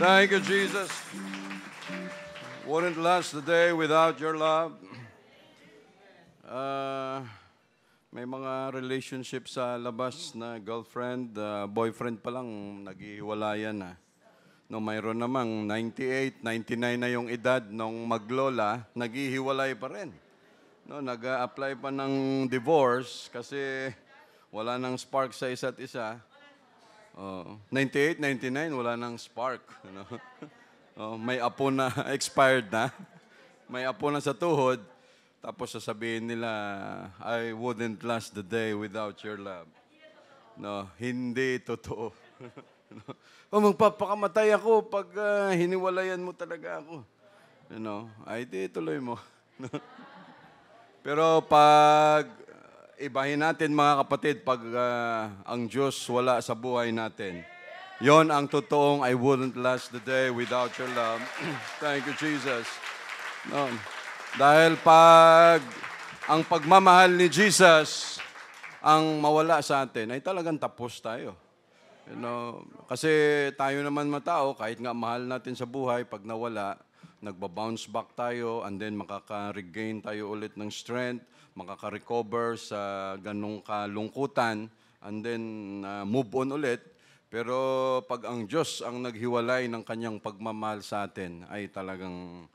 Thank you, Jesus. Wouldn't last the day without your love. Uh, may mga relationship sa labas na girlfriend, boyfriend pa lang, naghihiwalayan na. No, mayroon namang 98, 99 na yung edad nung maglola, naghihiwalay pa rin. No, nag-a-apply pa ng divorce kasi wala nang spark sa isa't isa. 98, 99, wala nang spark. You know? May apo na, expired na. May apo na sa tuhod. Tapos sasabihin nila, I wouldn't last the day without your love. No, hindi totoo. Magpapakamatay ako pag hiniwalayan mo talaga ako. You know, ay di tuloy mo. Pero pag ibahin natin mga kapatid, pag ang Diyos wala sa buhay natin, yon ang totoong I wouldn't last the day without your love. Thank you, Jesus. No. Dahil pag ang pagmamahal ni Jesus ang mawala sa atin, ay talagang tapos tayo. You know, kasi tayo naman matao, kahit nga mahal natin sa buhay, pag nawala, nagba-bounce back tayo and then makaka-regain tayo ulit ng strength, makaka-recover sa ganong kalungkutan and then move on ulit. Pero pag ang Diyos ang naghiwalay ng kanyang pagmamahal sa atin, ay talagang,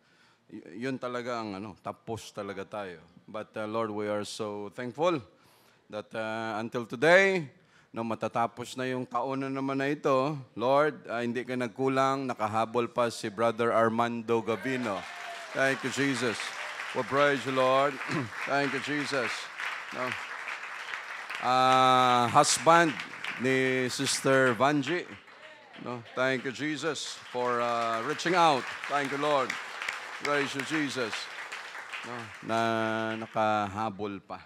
yun talaga ang tapos talaga tayo. But Lord, we are so thankful that until today, matatapos na yung taon na naman na ito, Lord, hindi ka nagkulang, nakahabol pa si Brother Armando Gavino. Thank you, Jesus. We praise you, Lord. Thank you, Jesus. No. Husband ni Sister Vanji. No. Thank you, Jesus, for reaching out. Thank you, Lord. Praise you, Jesus. No. Na nakahabol pa.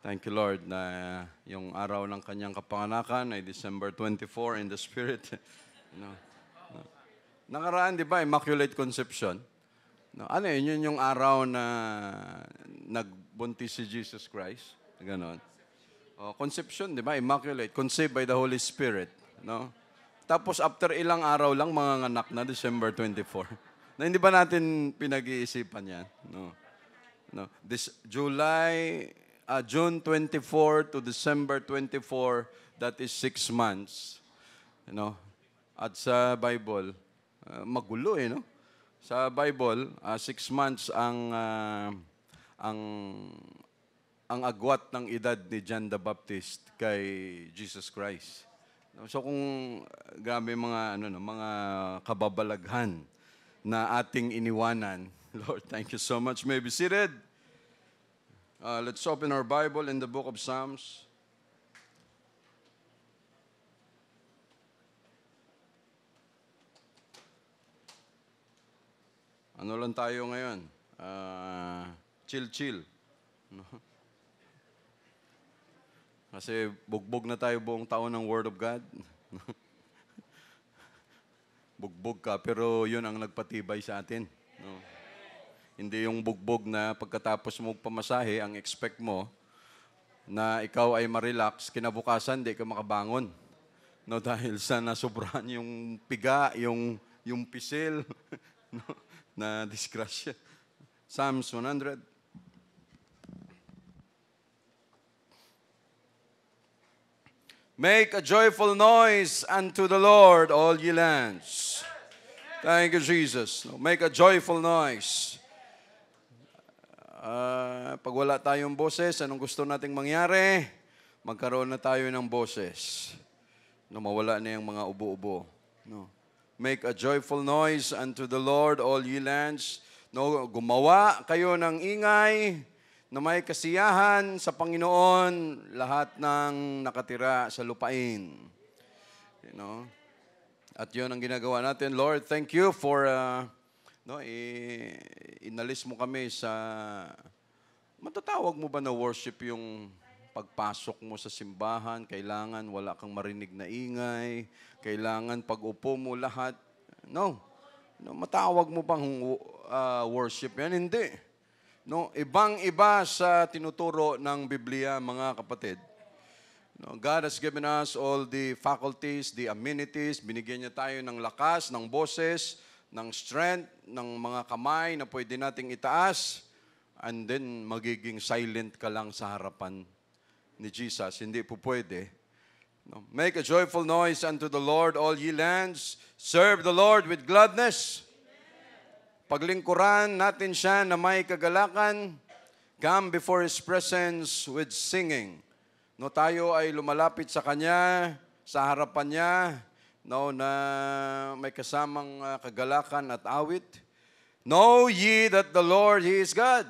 Thank you, Lord, na yung araw ng kanyang kapanganakan ay December 24 in the Spirit. No. No. Nakaraan, di ba, Immaculate Conception? No. Ano yun? Yun yung araw na nagbuntis si Jesus Christ. Ganon. Conception, di ba? Immaculate. Conceived by the Holy Spirit. No? Tapos after ilang araw lang, mga anak na December 24. Na hindi ba natin pinag-iisipan yan? No. No. June 24 to December 24, that is 6 months. You know? At sa Bible, magulo no? Sa Bible, 6 months ang agwat ng edad ni John the Baptist kay Jesus Christ. So kung grabe mga mga kababalaghan na ating iniwanan, Lord, thank you so much. May be seated. Let's open our Bible in the book of Psalms. Ano lang tayo ngayon? Chill. No? Kasi bugbog na tayo buong taon ng Word of God. Bugbog ka, pero yun ang nagpatibay sa atin. No? Hindi yung bugbog na pagkatapos mo pamasahe, ang expect mo na ikaw ay ma-relax, kinabukasan, di ka makabangon. No, dahil sa nasobrahan yung piga, yung pisil, no, na disgrasya. Psalms 100. Make a joyful noise unto the Lord, all ye lands. Thank you, Jesus. Make a joyful noise. Pag wala tayong boses, anong gusto nating mangyari? Magkaroon na tayo ng boses. No, mawala na yung mga ubo-ubo. No. Make a joyful noise unto the Lord, all ye lands. No, gumawa kayo ng ingay na may kasiyahan sa Panginoon, lahat ng nakatira sa lupain. You know? At yun ang ginagawa natin. Lord, thank you for inalis mo kami sa, matatawag mo ba na worship yung pagpasok mo sa simbahan, kailangan wala kang marinig na ingay, kailangan pag-upo mo lahat. No, matawag mo bang worship yan? Hindi. No, ibang-iba sa tinuturo ng Biblia, mga kapatid. No, God has given us all the faculties, the amenities. Binigyan niya tayo ng lakas, ng boses, ng strength, ng mga kamay na pwede nating itaas. And then, magiging silent ka lang sa harapan ni Jesus. Hindi po pwede. No. Make a joyful noise unto the Lord, all ye lands. Serve the Lord with gladness. Paglingkuran natin siya na may kagalakan. Come before His presence with singing. No, tayo ay lumalapit sa Kanya, sa harapan niya, no, na may kasamang kagalakan at awit. Know ye that the Lord, He is God.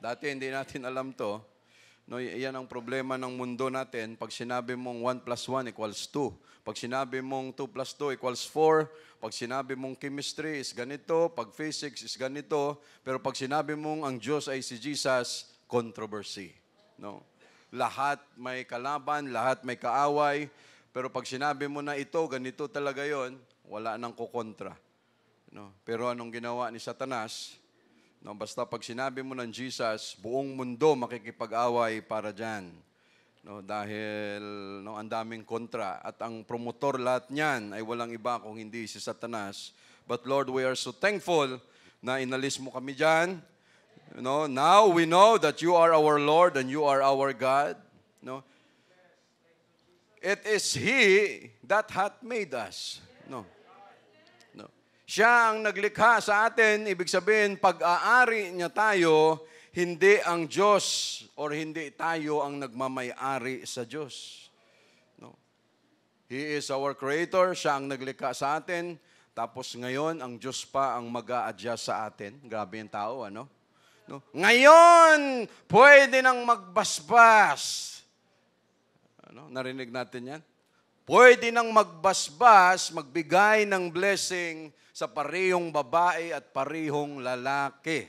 Dati hindi natin alam to. No, yan ang problema ng mundo natin. Pag sinabi mong 1 plus 1 equals 2. Pag sinabi mong 2 plus 2 equals 4. Pag sinabi mong chemistry is ganito. Pag physics is ganito. Pero pag sinabi mong ang Diyos ay si Jesus, controversy. No? Lahat may kalaban, lahat may kaaway. Pero pag sinabi mo na ito, ganito talaga yon, wala nang kukontra. No? Pero anong ginawa ni Satanas? No, basta pag sinabi mo ng Jesus, buong mundo makikipag-away para dyan. No, dahil no, ang daming kontra. At ang promotor lahat niyan ay walang iba kung hindi si Satanas. But Lord, we are so thankful na inalis mo kami dyan. No, now we know that you are our Lord and you are our God. No? It is He that hath made us. No. No. Siya ang naglikha sa atin, ibig sabihin, pag-aari niya tayo, hindi ang Diyos or hindi tayo ang nagmamay-ari sa Diyos. No. He is our Creator, siya ang naglikha sa atin, tapos ngayon, ang Diyos pa ang mag-a-adjust sa atin. Grabe yung tao, ano? No? Ngayon, pwede nang magbasbas. Ano? Narinig natin yan? Pwede nang magbasbas, magbigay ng blessing sa parehong babae at parehong lalaki.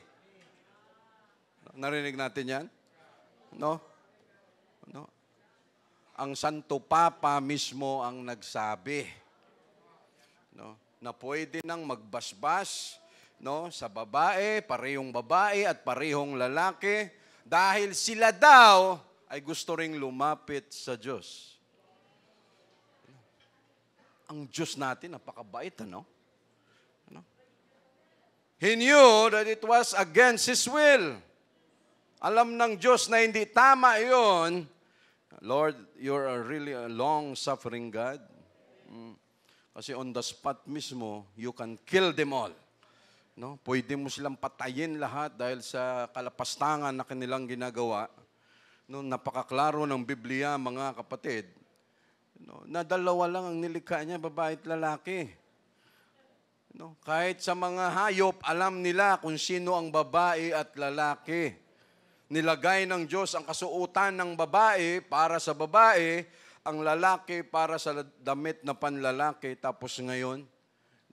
Narinig natin yan? No? No? Ang Santo Papa mismo ang nagsabi, no, na pwede nang magbasbas, no, sa babae at parehong lalaki dahil sila daw ay gusto ring lumapit sa Diyos. Ang Diyos natin, napakabait, ano? He knew that it was against His will. Alam ng Diyos na hindi tama yun. Lord, you're really a long-suffering God. Kasi on the spot mismo, you can kill them all. No? Pwede mo silang patayin lahat dahil sa kalapastangan na kanilang ginagawa. No, napakaklaro ng Biblia, mga kapatid. No, na dalawa lang ang nilikha niya, babae at lalaki. No, kahit sa mga hayop, alam nila kung sino ang babae at lalaki. Nilagay ng Diyos ang kasuotan ng babae para sa babae, ang lalaki para sa damit na panlalaki. Tapos ngayon,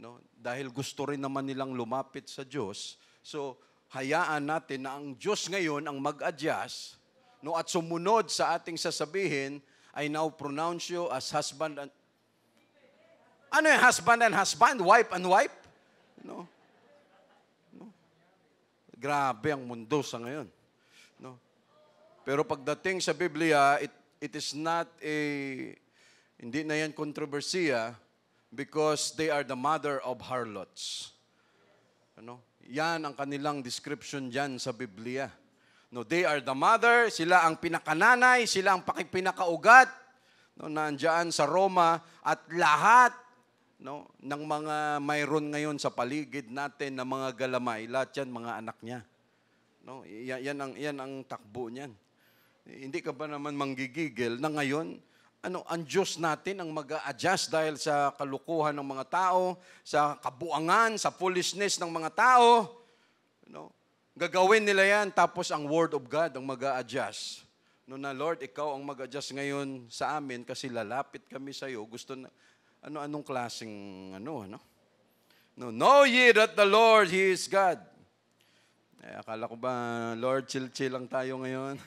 no, dahil gusto rin naman nilang lumapit sa Diyos, so hayaan natin na ang Diyos ngayon ang mag-adjust, no, at sumunod sa ating sasabihin, I now pronounce you as husband and... Ano yung husband and husband? Wife and wife? No? No? Grabe ang mundo sa ngayon. No? Pero pagdating sa Biblia, it is not a... Hindi na yan kontrobersiya, because they are the mother of harlots. Ano? Yan ang kanilang description dyan sa Biblia. No, they are the mother, sila ang pinakananay, sila ang pinakaugat, no, nandiyan sa Roma, at lahat, no, ng mga mayroon ngayon sa paligid natin na mga galamay, lahat yan mga anak niya. No, yan ang takbo niyan. Hindi ka ba naman manggigigil na ngayon, ang Diyos natin ang mag-a-adjust dahil sa kalukuhan ng mga tao, sa kabuangan, sa foolishness ng mga tao. No? Gagawin nila yan, tapos ang Word of God ang mag-a-adjust. No, na Lord, Ikaw ang mag-adjust ngayon sa amin kasi lalapit kami sa iyo. Gusto na, anong klaseng, No, know ye that the Lord, He is God. Akala ko ba, Lord, chill-chill lang tayo ngayon.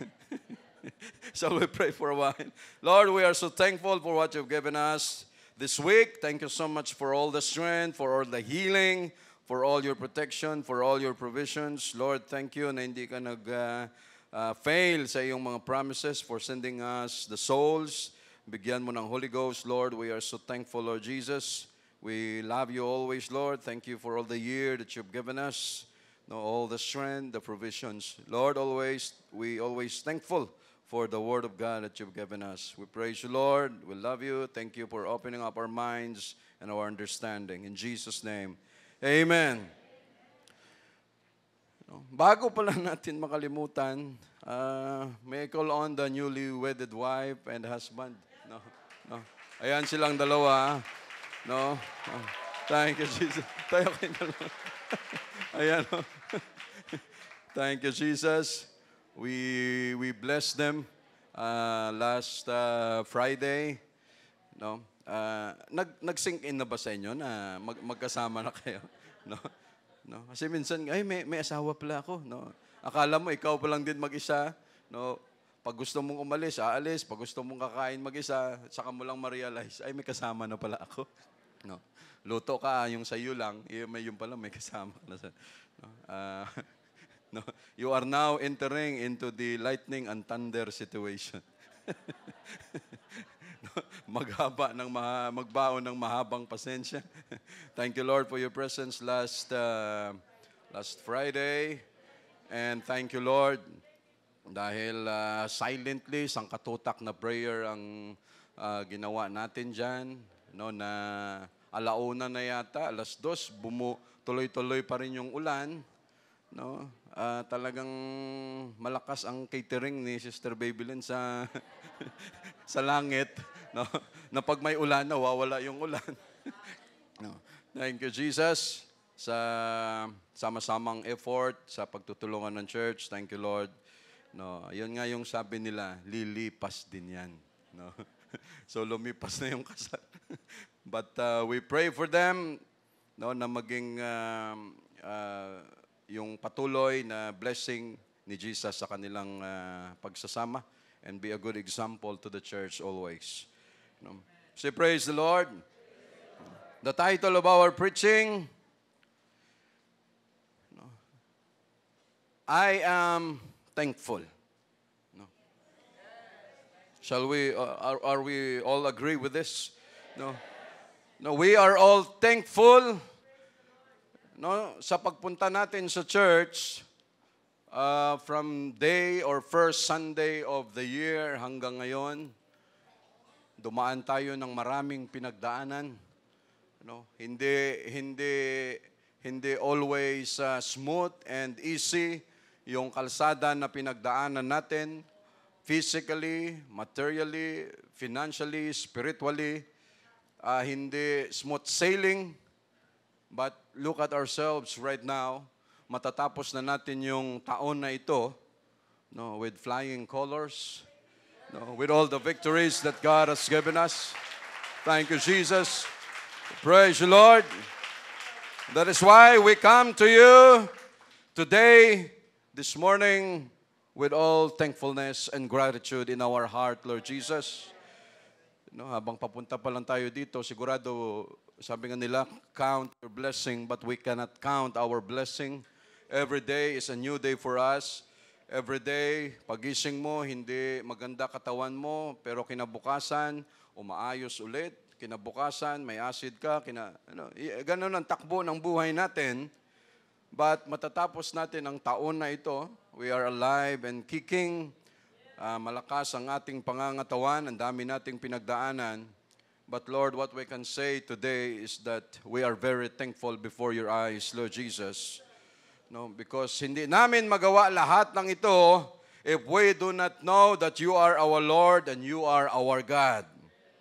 Shall we pray for a while? Lord, we are so thankful for what you've given us this week. Thank you so much for all the strength, for all the healing, for all your protection, for all your provisions. Lord, thank you na hindi ka fail sa iyong mga promises, for sending us the souls. Bigyan mo ng Holy Ghost, Lord. We are so thankful, Lord Jesus. We love you always, Lord. Thank you for all the year that you've given us. All the strength, the provisions. Lord, we always thankful for the Word of God that you've given us. We praise you, Lord. We love you. Thank you for opening up our minds and our understanding. In Jesus' name, amen. Bago pala natin makalimutan, may I call on the newly wedded wife and husband? No. Ayan silang dalawa. No. Thank you, Jesus. Tayo kayo dalawa. Ayan. Thank you, Jesus. We blessed them last Friday. No. Nag-sync in na ba sa inyo na magkasama na kayo? No. No, kasi minsan, may asawa pala ako. No? Akala mo, ikaw pa lang din mag-isa. No? Pag gusto mong umalis, aalis. Pag gusto mong kakain mag-isa, saka mo lang ma-realize, may kasama na pala ako. No? Luto ka, yung sayo lang, yung pala may kasama. No? No? You are now entering into the lightning and thunder situation. Magbaon ng mahabang pasensya. Thank you, Lord, for your presence last Friday. And thank you, Lord, dahil silently, sangkatutak na prayer ang ginawa natin dyan. No, na alauna na yata, 2:00, tuloy-tuloy pa rin yung ulan. No? Talagang malakas ang catering ni Sister Babylon sa sa langit, no? Na pag may ulan, nawawala yung ulan. No. Thank you, Jesus, sa sama-samang effort sa pagtutulungan ng church. Thank you, Lord. No, yun nga yung sabi nila, lilipas din yan. No? So lumipas na yung kasal. But we pray for them, no, na maging yung patuloy na blessing ni Jesus sa kanilang pagsasama and be a good example to the church always. No? Say, praise the Lord. The title of our preaching, no, I am thankful. No? Shall we, are we all agree with this? No? No, we are all thankful. No, sa pagpunta natin sa church, from day or first Sunday of the year hanggang ngayon, dumaan tayo ng maraming pinagdaanan. No, hindi always smooth and easy yung kalsada na pinagdaanan natin, physically, materially, financially, spiritually. Hindi smooth sailing. But look at ourselves right now. Matatapos na natin yung taon na ito, no, with flying colors, no, with all the victories that God has given us. Thank you, Jesus. Praise the Lord. That is why we come to you today, this morning, with all thankfulness and gratitude in our heart, Lord Jesus. No, habang papunta pa lang tayo dito, sigurado, sabi nga nila, count your blessing, but we cannot count our blessing. Every day is a new day for us. Every day, pagising mo, hindi maganda katawan mo, pero kinabukasan, umaayos ulit. Kinabukasan, may acid ka. Ganun ang takbo ng buhay natin. But matatapos natin ang taon na ito, we are alive and kicking. Malakas ang ating pangangatawan, ang dami nating pinagdaanan. But Lord, what we can say today is that we are very thankful before your eyes, Lord Jesus. No, because hindi namin magawa lahat ng ito if we do not know that you are our Lord and you are our God.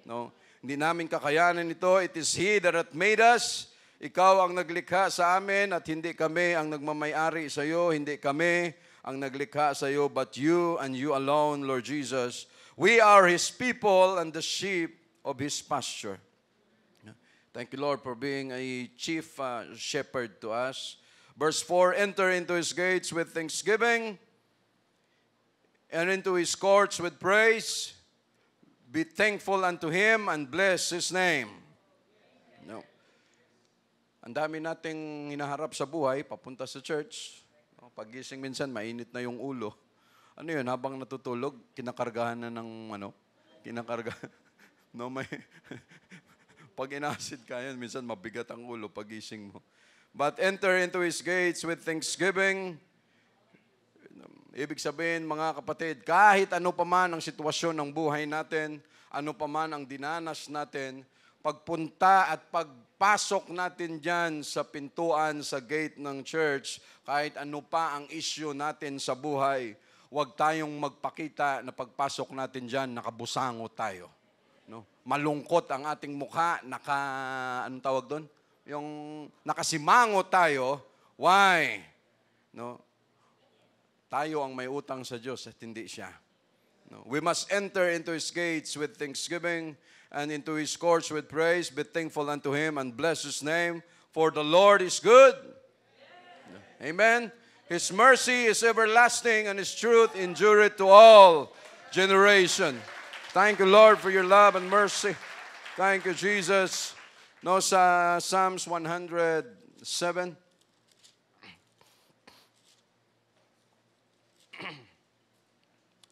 No, hindi namin kakayanan ito. It is He that hath made us. Ikaw ang naglikha sa amin at hindi kami ang nagmamay-ari sa iyo. Hindi kami ang naglikha sa iyo, but you and you alone, Lord Jesus. We are His people and the sheep of His pasture. Thank you, Lord, for being a chief shepherd to us. Verse 4, enter into His gates with thanksgiving and into His courts with praise. Be thankful unto Him and bless His name. No. Ang dami nating hinaharap sa buhay, papunta sa church. Pagising minsan, mainit na yung ulo. Ano yun, habang natutulog, kinakargahan na ng ano? Kinakargahan. No, may... Pag inacid ka yan, minsan mabigat ang ulo pagising mo. But enter into His gates with thanksgiving. Ibig sabihin, mga kapatid, kahit ano pa man ang sitwasyon ng buhay natin, ano pa man ang dinanas natin, pagpunta at pagpasok natin dyan sa pintuan, sa gate ng church, kahit ano pa ang issue natin sa buhay, huwag tayong magpakita na pagpasok natin dyan, nakabusango tayo. No? Malungkot ang ating mukha, anong tawag doon? Yung nakasimango tayo. Why? No? Tayo ang may utang sa Diyos at hindi siya. No? We must enter into His gates with thanksgiving and into His courts with praise. Be thankful unto Him and bless His name, for the Lord is good. Amen. His mercy is everlasting and His truth endureth to all generation. Thank you, Lord, for your love and mercy. Thank you, Jesus. No, sa Psalms 107.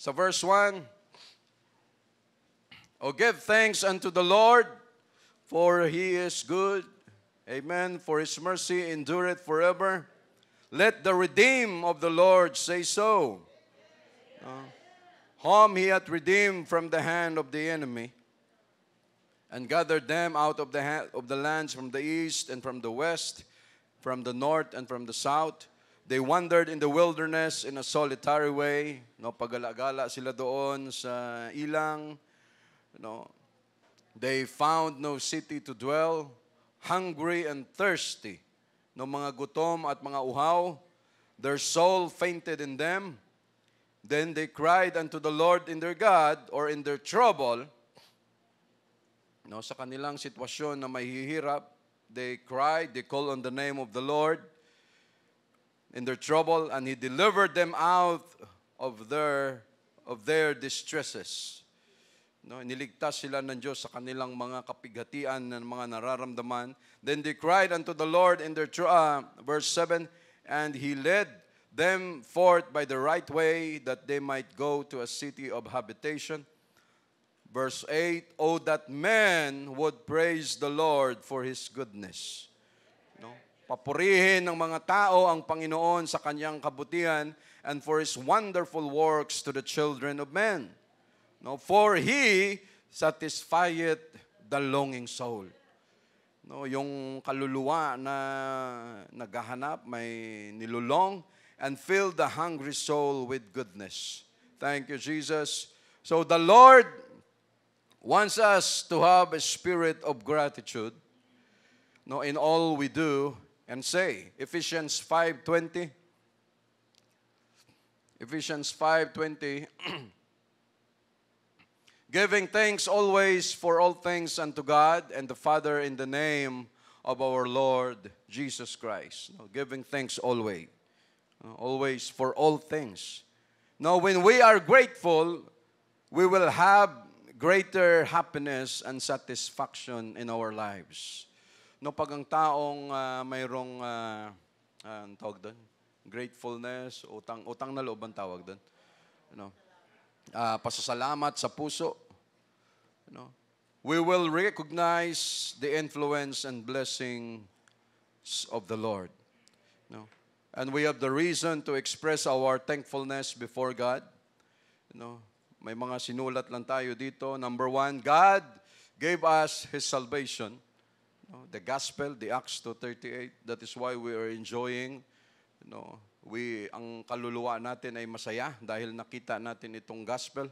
Sa verse 1. Oh, give thanks unto the Lord, for He is good. Amen. For His mercy endureth forever. Let the redeemed of the Lord say so. Whom He hath redeemed from the hand of the enemy, and gathered them out of the lands from the east and from the west, from the north and from the south. They wandered in the wilderness in a solitary way. No, pagala-gala sila doon sa ilang. No, they found no city to dwell, hungry and thirsty. No, mga gutom at mga uhaw. Their soul fainted in them. Then they cried unto the Lord in their God, or in their trouble. No, sa kanilang sitwasyon na may hihirap, they cried, they called on the name of the Lord in their trouble, and He delivered them out of their distresses. No, niligtas sila ng Diyos sa kanilang mga kapighatian ng mga nararamdaman. Then they cried unto the Lord in their verse 7, and He led them forth by the right way, that they might go to a city of habitation. Verse 8, oh, that men would praise the Lord for His goodness. No? Papurihin ng mga tao ang Panginoon sa Kanyang kabutihan, and for His wonderful works to the children of men. No? For He satisfieth the longing soul. No? Yung kaluluwa na naghahanap, may nilulong, and fill the hungry soul with goodness. Thank you, Jesus. So the Lord wants us to have a spirit of gratitude, no, in all we do and say. Ephesians 5:20. Ephesians 5:20. Giving thanks always for all things unto God and the Father in the name of our Lord Jesus Christ. No, giving thanks always. Always for all things. Now, when we are grateful, we will have greater happiness and satisfaction in our lives. No, pag ang taong mayroong ang tawag doon, gratefulness, utang na loob ang tawag doon. Pasasalamat sa puso. We will recognize the influence and blessings of the Lord. And we have the reason to express our thankfulness before God. May mga sinulat lang tayo dito. Number 1, God gave us His salvation. The gospel, the Acts 2:38. That is why we are enjoying. Ang kaluluwa natin ay masaya dahil nakita natin itong gospel.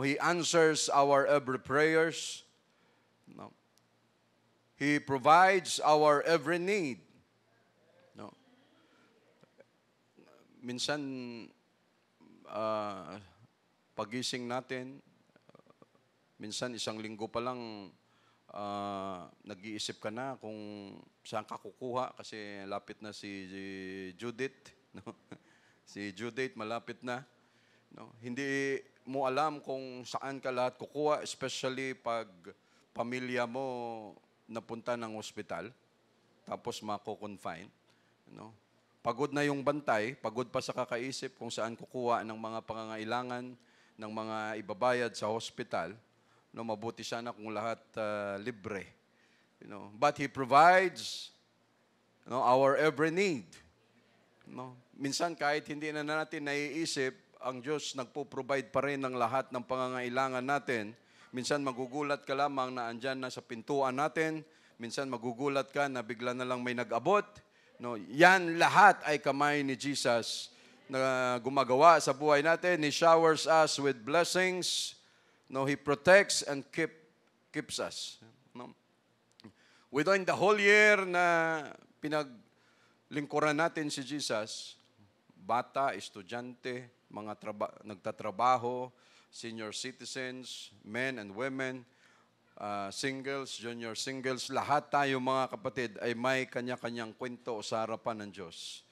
He answers our every prayers. He provides our every need. Minsan, pagising natin, minsan isang linggo pa lang, nag-iisip ka na kung saan ka kukuha kasi lapit na si Judith. Si Judith, malapit na. Hindi mo alam kung saan ka lahat kukuha, especially pag pamilya mo napunta ng ospital, tapos mako-confine. pagod na yung bantay, pagod pa sa kakaisip kung saan kukuha ng mga pangangailangan, ng mga ibabayad sa hospital. No, mabuti sana kung lahat libre. But He provides our every need. Minsan kahit hindi na natin naiisip, ang Diyos nagpo-provide pa rin ng lahat ng pangangailangan natin. Minsan magugulat ka lamang na andyan na sa pintuan natin. Minsan magugulat ka na bigla na lang may nag-abot. Yan lahat ay kamay ni Jesus na gumagawa sa buhay natin. He showers us with blessings. He protects and keeps us. Within the whole year na pinaglingkuran natin si Jesus, bata, estudyante, mga nagtatrabaho, senior citizens, men and women, singles, junior singles, lahat tayo mga kapatid ay may kanya-kanyang kwento sa harapan ng Diyos.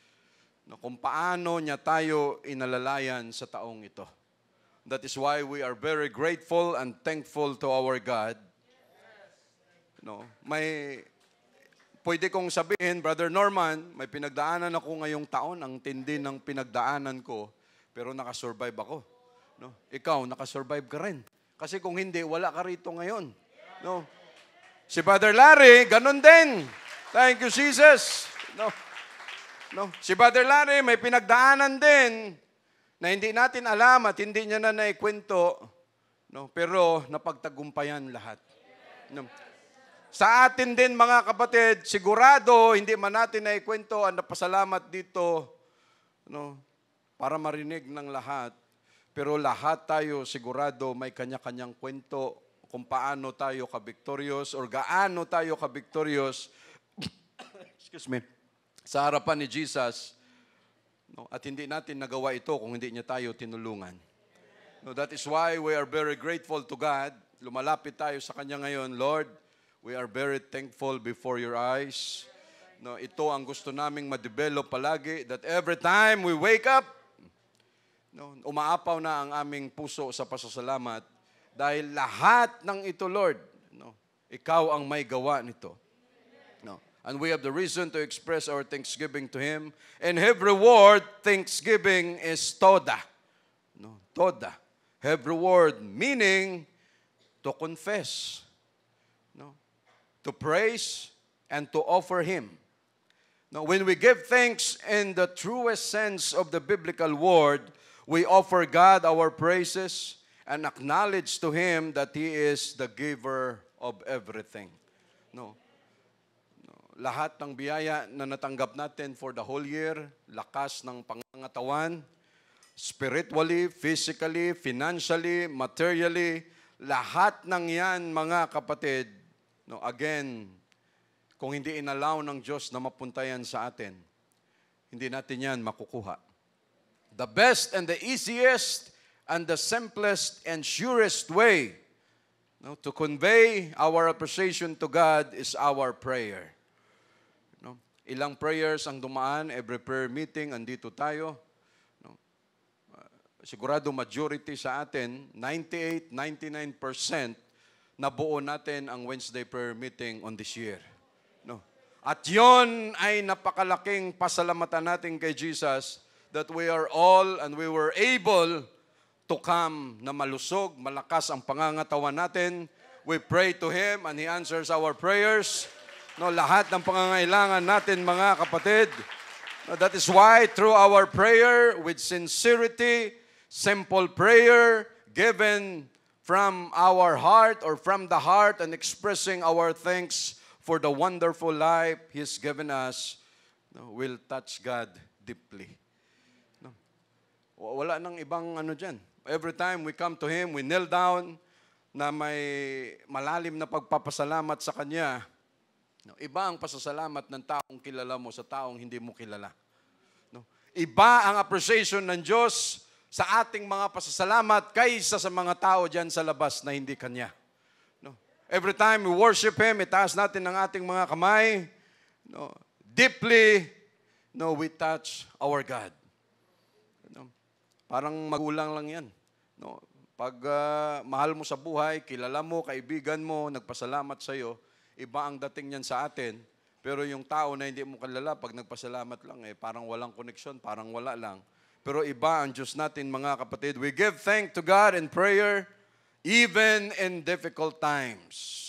Kung paano niya tayo inalalayan sa taong ito. That is why we are very grateful and thankful to our God. Pwede kong sabihin, Brother Norman, may pinagdaanan ako ngayong taon, ang tindi ng pinagdaanan ko, pero nakasurvive ako. Ikaw, nakasurvive ka rin. Kasi kung hindi, wala ka rito ngayon. Si Brother Larry, ganun din. Thank you, Jesus. Si Brother Larry, may pinagdaanan din na hindi natin alam at hindi niya na naikwento, pero napagtagumpayan lahat. Sa atin din mga kapatid, sigurado hindi man natin naikwento ang napasalamat dito para marinig ng lahat. Pero lahat tayo sigurado may kanya-kanyang kwento kung paano tayo ka-victorious or gaano tayo ka-victorious excuse me, sa harapan ni Jesus. At hindi natin nagawa ito kung hindi niya tayo tinulungan. That is why we are very grateful to God. Lumalapit tayo sa Kanya ngayon, Lord, we are very thankful before your eyes. Ito ang gusto naming ma-develop palagi, that every time we wake up, umaapaw na ang aming puso sa pasasalamat dahil lahat ng ito, Lord, ikaw ang may gawa nito. And we have the reason to express our thanksgiving to Him. And every word, thanksgiving is toda. Toda. Every word, meaning to confess, to praise, and to offer Him. When we give thanks in the truest sense of the biblical word, we offer God our praises and acknowledge to Him that He is the giver of everything. Lahat ng biyaya na natanggap natin for the whole year, lakas ng pangangatawan, spiritually, physically, financially, materially, lahat ng yan, mga kapatid, again, kung hindi inalaw ng Diyos na mapunta yan sa atin, hindi natin yan makukuha. The best and the easiest and the simplest and surest way to convey our appreciation to God is our prayer. Ilang prayers ang dumaan, every prayer meeting, andito tayo. Sigurado majority sa atin, 98-99% nabuo natin ang Wednesday prayer meeting on this year. At yon ay napakalaking pasalamatan natin kay Jesus that we are all and we were able to come na malusog, malakas ang pangangatawan natin. We pray to Him and He answers our prayers. Lahat ng pangangailangan natin, mga kapatid. That is why through our prayer with sincerity, simple prayer given from our heart or from the heart and expressing our thanks for the wonderful life He's given us, will touch God deeply. Wala nang ibang dyan. Every time we come to Him, we kneel down na may malalim na pagpapasalamat sa Kanya. Iba ang pasasalamat ng taong kilala mo sa taong hindi mo kilala. Iba ang appreciation ng Diyos sa ating mga pasasalamat kaysa sa mga tao dyan sa labas na hindi Kanya. Every time we worship Him, itaas natin ang ating mga kamay. Deeply, we touch our God. Parang magulang lang yan. Pag mahal mo sa buhay, kilala mo, kaibigan mo, nagpasalamat sa iyo, iba ang dating niyan sa atin Pero yung tao na hindi mo kilala, pag nagpasalamat lang, parang walang koneksyon, parang wala lang. Pero iba ang Diyos natin, mga kapatid. We give thanks to God in prayer, even in difficult times.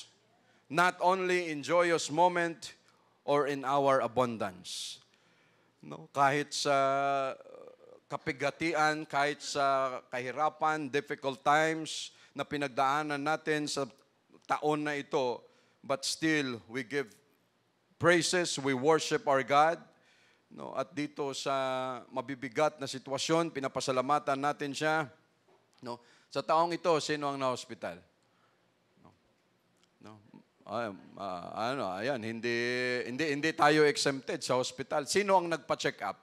Not only in joyous moment or in our abundance. No? Kahit sa kapigatian, kahit sa kahirapan, difficult times na pinagdaanan natin sa taon na ito, but still we give praises, we worship our God. No? At dito sa mabibigat na sitwasyon, pinapasalamatan natin siya. No? Sa taong ito, sino ang na-hospital? Ayan, hindi tayo exempted sa hospital. Sino ang nagpa-check up?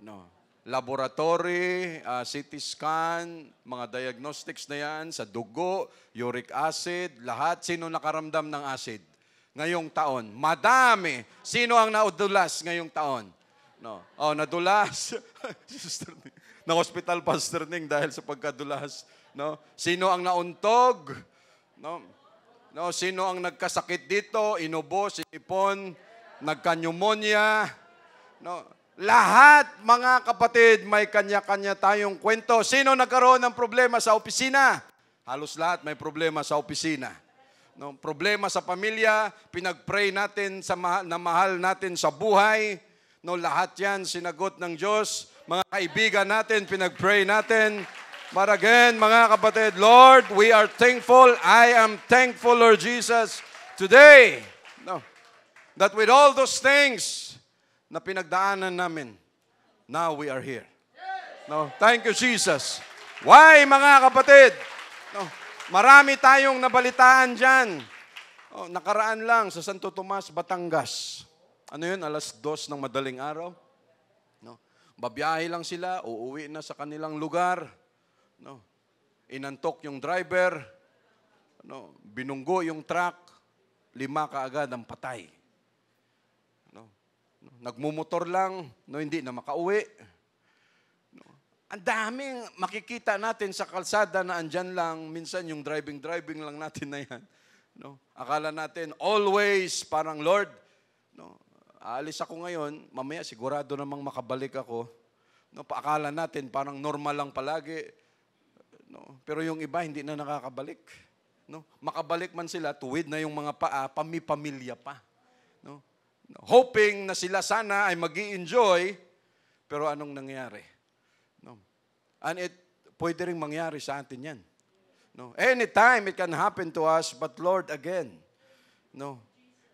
No. Laboratory, CT scan, mga diagnostics na yan, sa dugo, uric acid, lahat. Sino nakaramdam ng acid? Ngayong taon. Madami. Sino ang naudulas ngayong taon? No. Nadulas. Na-hospital, Pastor Ning, dahil sa pagkadulas. No. Sino ang nauntog? No. No, sino ang nagkasakit dito? Inubo, sinipon, nagka-pneumonia. No, lahat, mga kapatid, may kanya-kanya tayong kwento. Sino nagkaroon ng problema sa opisina? Halos lahat may problema sa opisina. No, problema sa pamilya, pinag-pray natin na mahal natin sa buhay. No, lahat yan sinagot ng Diyos. Mga kaibigan natin, pinag-pray natin. But again, mga kapatid, Lord, we are thankful. I am thankful, Lord Jesus, today, that with all those things na pinagdaanan namin, now we are here. No, thank you, Jesus. Why, mga kapatid? No, marami tayong nabalitaan dyan. Nakaraan lang sa Santo Tomas, Batangas. Ano yun? 2:00 ng madaling araw. No, babiyahe lang sila, uuwi na sa kanilang lugar. No. Inantok yung driver, binunggo yung truck, 5 kaagad ang patay. No. Nagmumotor lang, hindi na makauwi. No. Ang daming makikita natin sa kalsada na andyan lang, minsan yung driving lang natin na yan. No. Akala natin, always, parang Lord, aalis ako ngayon, mamaya sigurado namang makabalik ako. No. Paakala natin, parang normal lang palagi. No, pero yung iba hindi na nakakabalik. No, makabalik man sila, tuwid na yung mga paa, pamilya pa. No, hoping na sila sana ay magi-enjoy, pero anong nangyari? No, and pwede rin mangyari sa atin yan. No, anytime it can happen to us, but Lord, again, no,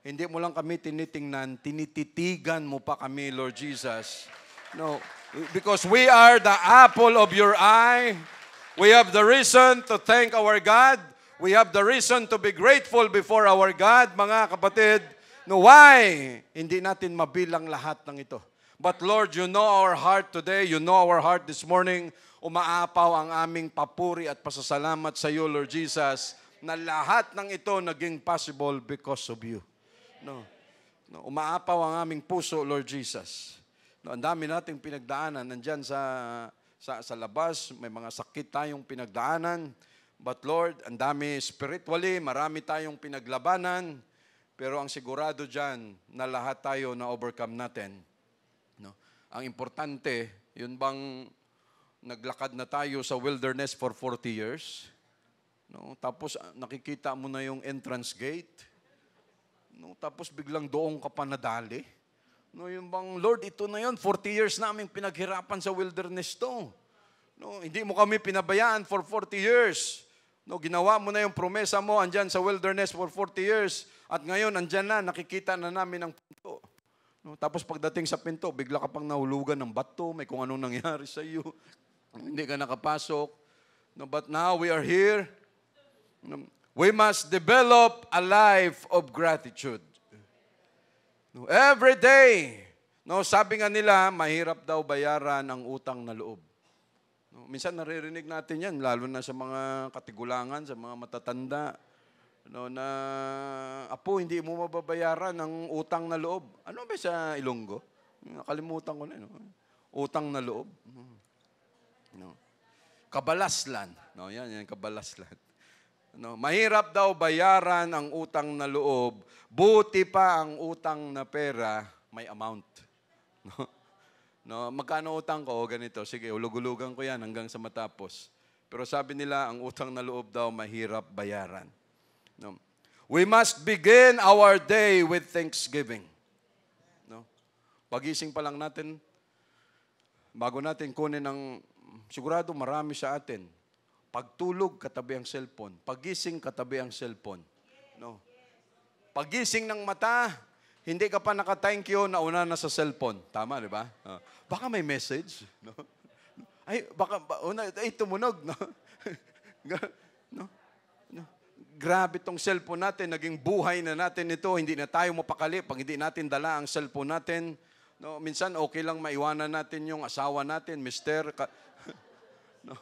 hindi mo lang kami tinitingnan, tinititigan mo pa kami, Lord Jesus. No, because we are the apple of your eye. We have the reason to thank our God. We have the reason to be grateful before our God, mga kapatid. No, why? Hindi natin mabilang lahat ng ito. But Lord, you know our heart today. You know our heart this morning. Umaapaw ang aming papuri at pasasalamat sa iyo, Lord Jesus, na lahat ng ito naging possible because of you. No, umaapaw ang aming puso, Lord Jesus. No, ang dami nating pinagdaanan. Nandyan sa labas, may mga sakit tayong pinagdaanan. But Lord, ang dami spiritually, marami tayong pinaglabanan. Pero ang sigurado dyan na lahat tayo na overcome natin. No? Ang importante, yun bang naglakad na tayo sa wilderness for 40 years? No? Tapos nakikita mo na yung entrance gate. No? Tapos biglang doon ka pa nadali. No, yung bang, Lord, ito na yun, 40 years namin pinaghirapan sa wilderness to. No, hindi mo kami pinabayaan for 40 years. No, ginawa mo na yung promesa mo, andyan sa wilderness for 40 years. At ngayon, andyan na, nakikita na namin ang pinto. No, tapos pagdating sa pinto, bigla ka pang nahulugan ng bato, may kung anong nangyari sa iyo. Hindi ka nakapasok. No, but now we are here. No, we must develop a life of gratitude. No, every day. No, sabi nga nila, mahirap daw bayaran ang utang na loob. No, minsan naririnig natin yan, lalo na sa mga katigulangan, sa mga matatanda. No, na, Apo, hindi mo mababayaran ang utang na loob. Ano ba sa Ilonggo? Nakalimutan ko na. No? Utang na loob. No. Kabalaslan. No, yan, kabalaslan. No, mahirap daw bayaran ang utang na loob, buti pa ang utang na pera may amount. No? No, magkano utang ko? Ganito, sige, ulug-ulugan ko yan hanggang sa matapos. Pero sabi nila, ang utang na loob daw mahirap bayaran. No? We must begin our day with thanksgiving. No? Pagising pa lang natin, bago natin kunin ang, sigurado marami sa atin, pagtulog, katabi ang cellphone. Pagising, katabi ang cellphone. No? Pagising ng mata, hindi ka pa naka-thank you, nauna na sa cellphone. Tama, di ba? Baka may message. No? Ay, baka, tumunog. No? No? No? Grabe tong cellphone natin, naging buhay na natin ito. Hindi na tayo mapakali pag hindi natin dala ang cellphone natin. No? Minsan, okay lang maiwanan natin yung asawa natin, mister. No?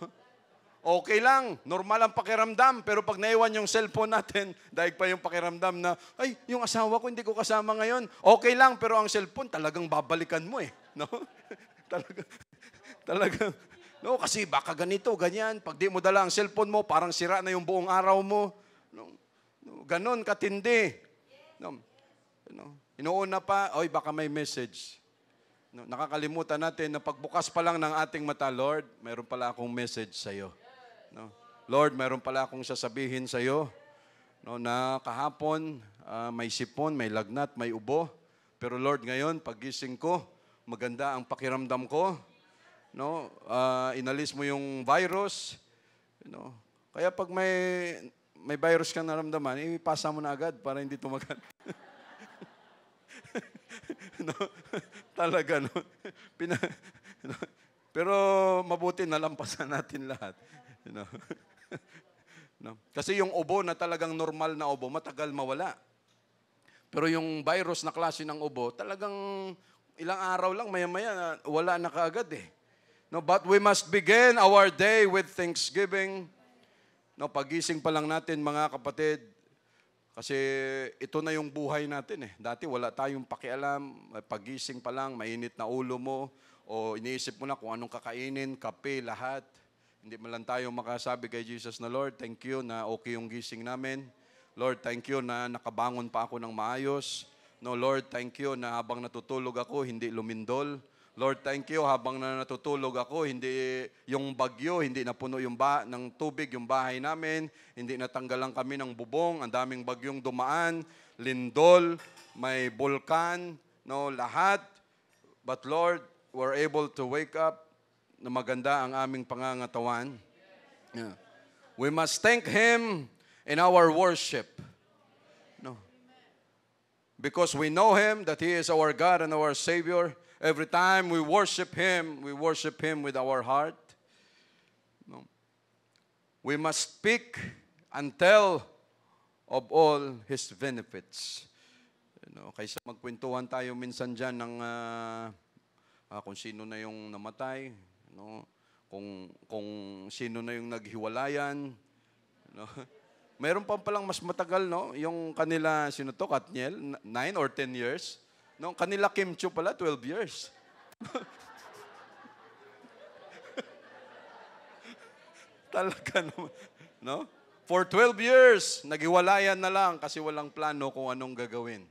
Okay lang, normal ang pakiramdam, pero pag naiwan yung cellphone natin, daig pa yung pakiramdam na, ay, yung asawa ko hindi ko kasama ngayon. Okay lang, pero ang cellphone talagang babalikan mo eh. No? talagang, no, kasi baka ganito, ganyan. Pag di mo dala ang cellphone mo, parang sira na yung buong araw mo. No? Ganon, katindi. No? Inuuna pa, oy, baka may message. No? Nakakalimutan natin na pagbukas pa lang ng ating mata, Lord, mayroon pala akong message sa'yo. No? Lord, mayroon pala akong sasabihin sa iyo, no, na kahapon may sipon, may lagnat, may ubo. Pero Lord, ngayon, paggising ko, maganda ang pakiramdam ko. No? Inalis mo yung virus. No? Kaya pag may virus kang naramdaman, ipasa mo na agad para hindi tumagal. No? Talaga, no? No? Pero mabuti nalampasan natin lahat. You know? No? Kasi yung ubo na talagang normal na ubo, matagal mawala. Pero yung virus na klase ng ubo, talagang ilang araw lang, maya-maya, wala na kaagad eh. No, but we must begin our day with thanksgiving. No, pagising pa lang natin, mga kapatid, kasi ito na yung buhay natin eh. Dati wala tayong pakialam, pagising pa lang, mainit na ulo mo, o iniisip mo na kung anong kakainin, kape, lahat. Hindi man lang tayo makasabi kay Jesus na, Lord, thank you na okay yung gising namin. Lord, thank you na nakabangon pa ako ng maayos. No, Lord, thank you na habang natutulog ako, hindi lumindol. Lord, thank you habang natutulog ako, hindi yung bagyo, hindi napuno yung ng tubig yung bahay namin, hindi natanggalan kami ng bubong, ang daming bagyong dumaan, lindol, may bulkan, no, lahat. But Lord, we're able to wake up na maganda ang aming pangangatawan. Yeah. We must thank Him in our worship. No. Because we know Him, that He is our God and our Savior. Every time we worship Him with our heart. No. We must speak and tell of all His benefits. Kaysa magkwentuhan tayo minsan dyan ng kung sino na yung namatay, no? Kung sino na yung naghiwalayan, no? Mayroon pa palang mas matagal, no? Yung kanila, sino to, Katniel, 9 or 10 years. No? Kanila Kim Chiu pala, 12 years. Talaga naman, no? For 12 years, naghiwalayan na lang kasi walang plano kung anong gagawin.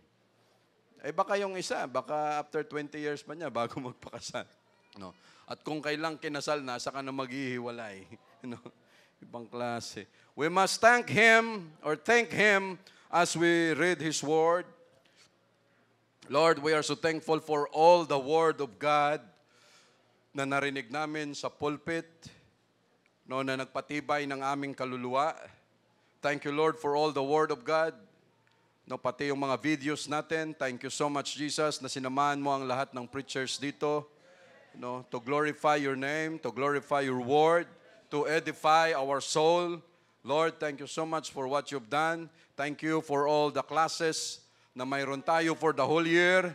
Eh baka yung isa, baka after 20 years pa niya bago magpakasal. No? At kung kailang kinasal na, saka na maghihiwalay. No? Ibang klase. We must thank Him as we read His Word. Lord, we are so thankful for all the Word of God na narinig namin sa pulpit, no, na nagpatibay ng aming kaluluwa. Thank you, Lord, for all the Word of God. No, pati yung mga videos natin. Thank you so much, Jesus, na sinamahan mo ang lahat ng preachers dito. No, to glorify your name, to glorify your word, to edify our soul. Lord, thank you so much for what you've done. Thank you for all the classes na mayroon tayo for the whole year.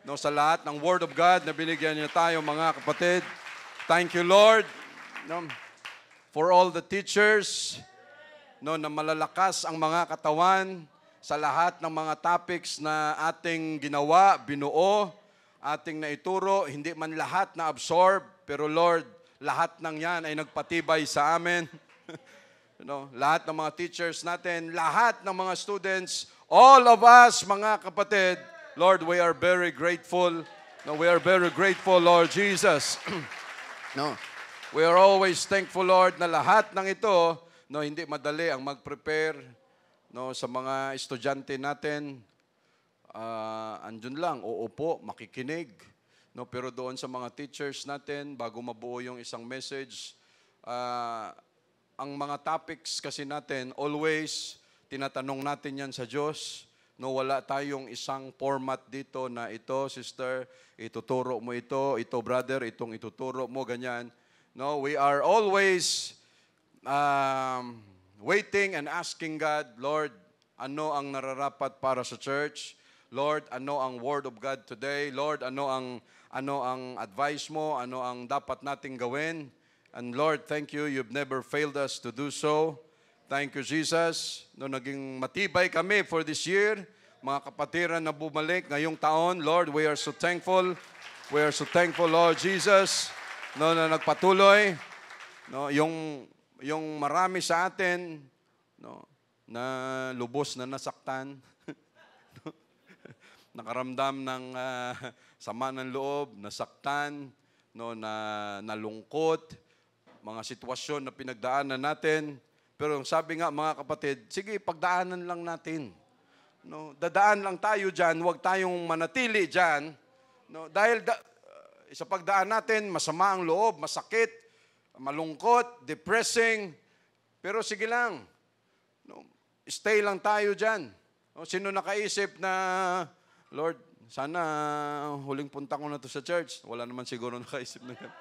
No, sa lahat ng Word of God na binigyan niyo tayo, mga kapatid. Thank you, Lord, no, for all the teachers, no, na malalakas ang mga katawan sa lahat ng mga topics na ating ginawa, binuo, ating naituro, hindi man lahat na absorb, pero Lord, lahat ng yan ay nagpatibay sa amin. lahat ng mga teachers natin, lahat ng mga students, all of us, mga kapatid, Lord, we are very grateful. We are very grateful, Lord Jesus. We are always thankful, Lord, na lahat ng ito, hindi madali ang mag-prepare sa mga estudyante natin. Andun lang, uupo, makikinig. Pero doon sa mga teachers natin, bago mabuo yung isang message, ang mga topics kasi natin, always, tinatanong natin yan sa Diyos. Wala tayong isang format dito na ito, sister, ituturo mo ito brother, itong ituturo mo, ganyan. We are always waiting and asking God, Lord, ano ang nararapat para sa church? Lord, ano ang Word of God today? Lord, ano ang advice mo? Ano ang dapat nating gawin? And Lord, thank you. You've never failed us to do so. Thank you, Jesus. Naging matibay kami for this year. Mga kapatiran na bumalik ngayong taon, Lord, we are so thankful. We are so thankful, Lord Jesus, na nagpatuloy. Yung marami sa atin, na lubos na nasaktan, nakaramdam ng sama ng loob, nasaktan, na nalungkot, mga sitwasyon na pinagdaanan natin. Pero sabi nga mga kapatid, sige, pagdaanan lang natin. Dadaan lang tayo dyan, huwag tayong manatili dyan. Dahil sa pagdaan natin, masama ang loob, masakit, malungkot, depressing. Pero sige lang, stay lang tayo dyan. Sino nakaisip na, Lord, sana huling punta ko na to sa church. Wala naman siguro nakaisip na yan.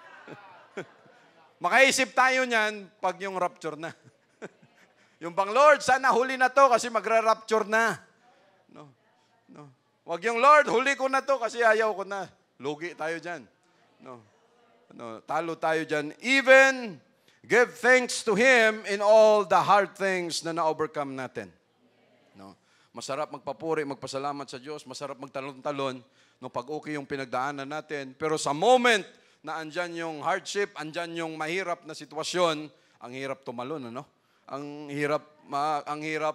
Makaisip tayo niyan pag yung rapture na. Yung bang, Lord, sana huli na to kasi magra-rapture na. Wag yung, Lord, huli ko na to kasi ayaw ko na. Lugi tayo dyan. Talo tayo dyan. Even give thanks to Him in all the hard things na na-overcome natin. Masarap magpapuri, magpasalamat sa Diyos. Masarap magtalon-talon pag okay yung pinagdaanan natin. Pero sa moment na andyan yung hardship, andyan yung mahirap na sitwasyon, ang hirap tumalon, Ang hirap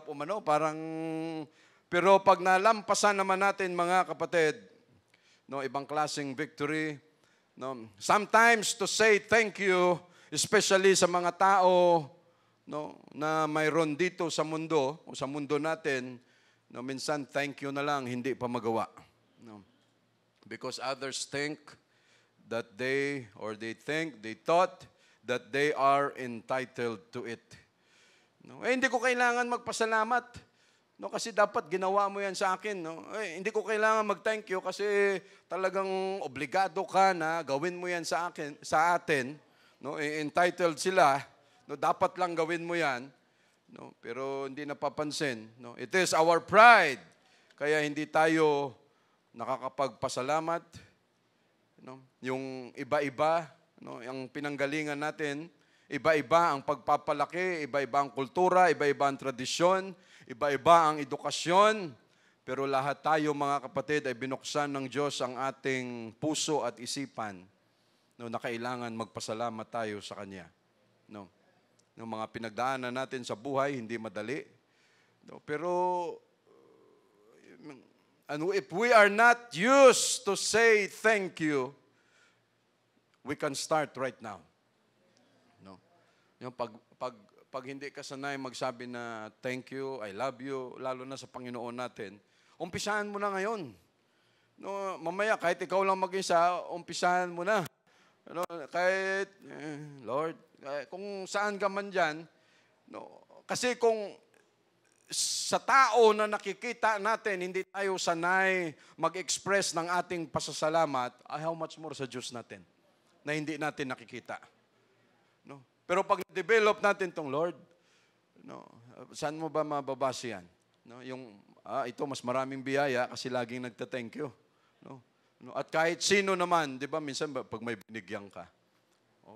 umano, parang, pero pag nalampasan naman natin, mga kapatid, ibang klaseng victory, sometimes to say thank you, especially sa mga tao, na mayroon dito sa mundo, o sa mundo natin, minsan thank you na lang, hindi pa magawa. Because others think that they thought that they are entitled to it. Hindi ko kailangan magpasalamat. Kasi dapat ginawa mo yan sa akin. Hindi ko kailangan mag-thank you kasi talagang obligado ka na gawin mo yan sa atin. Entitled sila. Dapat lang gawin mo yan. Pero hindi napapansin. It is our pride. Kaya hindi tayo nakakapagpasalamat. Yung iba-iba, yung pinanggalingan natin, iba-iba ang pagpapalaki, iba-iba ang kultura, iba-iba ang tradisyon, iba-iba ang edukasyon. Pero lahat tayo, mga kapatid, ay binuksan ng Diyos ang ating puso at isipan na kailangan magpasalamat tayo sa Kanya. Yung mga pinagdaanan natin sa buhay, hindi madali. Pero if we are not used to say thank you, we can start right now. Yung pag hindi ka sanay magsabi na thank you, I love you, lalo na sa Panginoon natin, umpisahan mo na ngayon. Mamaya, kahit ikaw lang mag-isa, umpisahan mo na. Kahit, Lord, kung saan ka man dyan, kasi kung sa tao na nakikita natin, hindi tayo sanay mag-express ng ating pasasalamat, how much more sa Diyos natin, na hindi natin nakikita. Pero pag develop natin tong Lord, saan mo ba mababase yan? Ito mas maraming biyaya kasi laging nagta-thank you. At kahit sino naman, di ba, minsan pag may binigyan ka,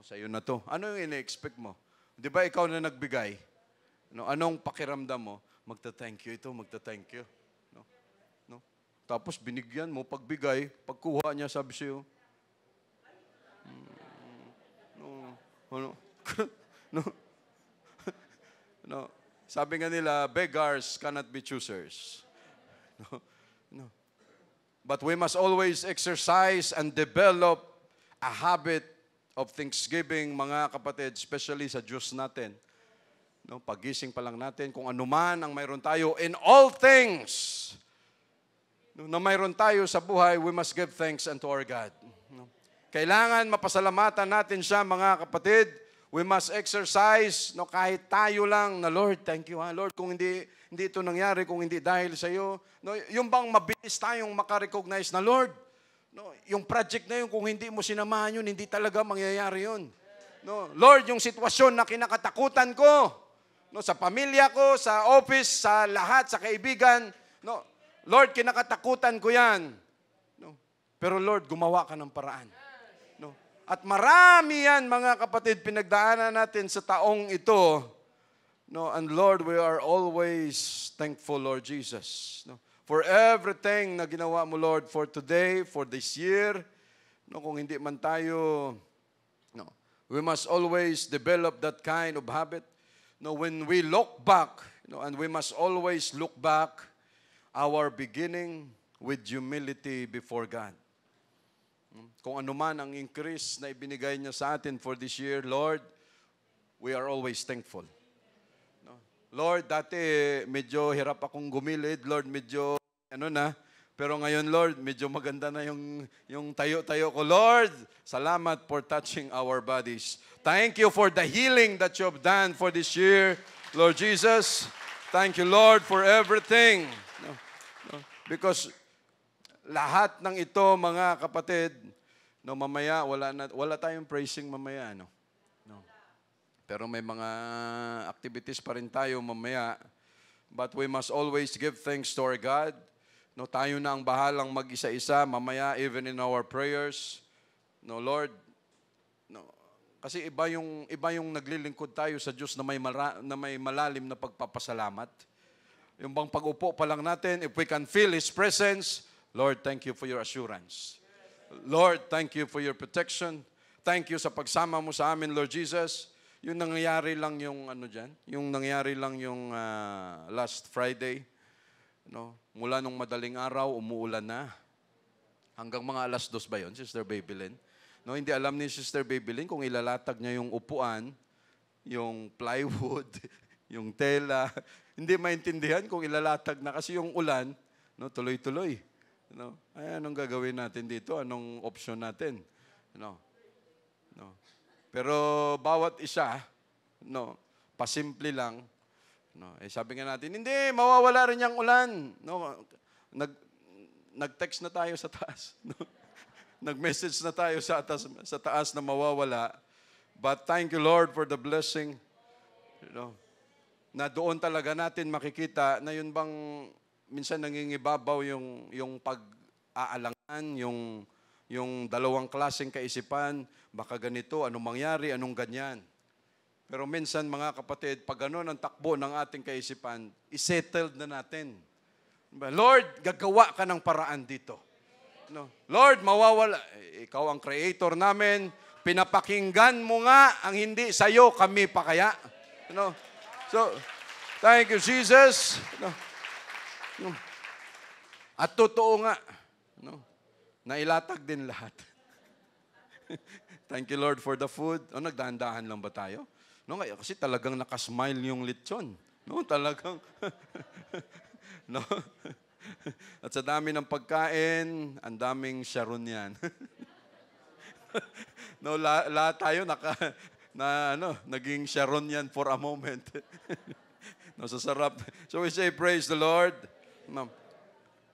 sa'yo na to. Ano yung ina-expect mo? Di ba ikaw na nagbigay? Anong pakiramdam mo? Magta-thank you ito, magta-thank you. Tapos binigyan mo, pagbigay, pagkuha niya, sabi sa'yo, Sabi nga nila, beggars cannot be choosers. No? No. But we must always exercise and develop a habit of thanksgiving, mga kapatid, especially sa Diyos natin. No, pagising pa lang natin, kung ano man ang mayroon tayo, in all things, no, na mayroon tayo sa buhay, we must give thanks unto our God. No? Kailangan mapasalamatan natin siya, mga kapatid. We must exercise, no, kahit tayo lang, na Lord, thank you, ha? Lord, kung hindi ito nangyari, kung hindi dahil sa iyo, no, yung bang mabilis tayong makarecognize na, Lord, no, yung project na yun, kung hindi mo sinamahan yun, hindi talaga mangyayari yun. No, Lord, yung sitwasyon na kinakatakutan ko, no, sa pamilya ko, sa office, sa lahat, sa kaibigan, no, Lord, kinakatakutan ko yan. No, pero Lord, gumawa ka ng paraan. At marami yan, mga kapatid, pinagdaanan natin sa taong ito. No, and Lord, we are always thankful, Lord Jesus. No, for everything na ginawa mo, Lord, for today, for this year. No, kung hindi man tayo, no, we must always develop that kind of habit. No, when we look back, no, and we must always look back our beginning with humility before God. Kung ano man ang increase na ibinigay niya sa atin for this year, Lord, we are always thankful. No? Lord, dati medyo hirap akong gumilid. Lord, medyo pero ngayon, Lord, medyo maganda na yung tayo-tayo ko. Lord, salamat for touching our bodies. Thank you for the healing that you have done for this year, Lord Jesus. Thank you, Lord, for everything. No? No? Because lahat ng ito, mga kapatid, no, mamaya, wala tayong praising mamaya, no? No. Pero may mga activities pa rin tayo mamaya. But we must always give thanks to our God. No, tayo na ang bahalang mag-isa-isa, mamaya, even in our prayers. No, Lord, no, kasi iba yung naglilingkod tayo sa Diyos na may malalim na pagpapasalamat. Yung bang pag-upo pa lang natin, if we can feel His presence, Lord, thank you for your assurance. Lord, thank you for your protection. Thank you sa pagsama mo sa amin, Lord Jesus. Yung nangyari lang yung nangyari lang yung last Friday. No? Mula nung madaling araw, umuulan na. Hanggang mga 2:00 ba yun, Sister Babylin? No, hindi alam ni Sister Babylin kung ilalatag niya yung upuan, yung plywood, yung tela. Hindi maintindihan kung ilalatag na kasi yung ulan, no, tuloy-tuloy. No? Ay, anong gagawin natin dito? Anong option natin? No. No. Pero bawat isa, no, pasimple lang. No, sabi nga natin, hindi, mawawala rin yung ulan. No, nag-text na tayo sa taas. No? Nag-message na tayo sa taas na mawawala. But thank you, Lord, for the blessing. No, na doon talaga natin makikita na yun bang minsan nangingibabaw yung pag-aalangan, yung dalawang klaseng kaisipan, baka ganito, anong mangyari, anong ganyan. Pero minsan, mga kapatid, pag gano'n ang takbo ng ating kaisipan, isettled na natin. Lord, gagawa ka ng paraan dito. No? Lord, mawawala. Ikaw ang creator namin. Pinapakinggan mo nga ang hindi sa'yo, kami pa kaya. No? So, thank you, Jesus. No? No. At totoo nga, no? Nailatag din lahat. Thank you, Lord, for the food. O, nagdahan-dahan lang ba tayo? No, kasi talagang nakasmile yung lechon. No, talagang. No? At sa dami ng pagkain, ang daming Sharon yan. No, lahat tayo naging Sharon yan for a moment. No, sasarap. So we say, praise the Lord. No.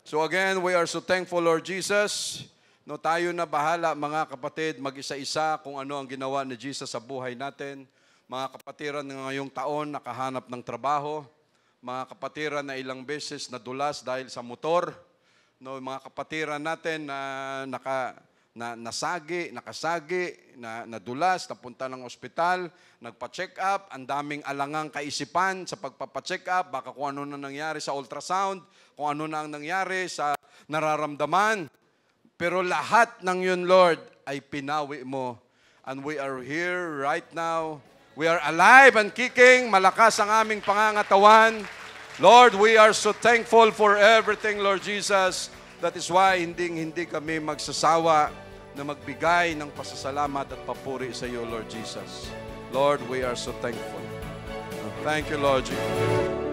So again, we are so thankful, Lord Jesus. No, tayo na bahala, mga kapatid, mag-isa-isa kung ano ang ginawa ni Jesus sa buhay natin. Mga kapatiran na ngayong taon nakahanap ng trabaho. Mga kapatiran na ilang beses nadulas dahil sa motor. No, mga kapatiran natin na nakasagi, nadulas, napunta ng ospital, nagpa-check up, ang daming alangang kaisipan sa pagpapa-check up, baka kung ano na nangyari sa ultrasound, kung ano na ang nangyari sa nararamdaman. Pero lahat ng yun, Lord, ay pinawi mo. And we are here right now We are alive and kicking. Malakas ang aming pangangatawan. Lord, we are so thankful for everything, Lord Jesus. That is why hindi kami magsasawa na magbigay ng pasasalamat at papuri sa iyo, Lord Jesus. Lord, we are so thankful. Thank you, Lord Jesus.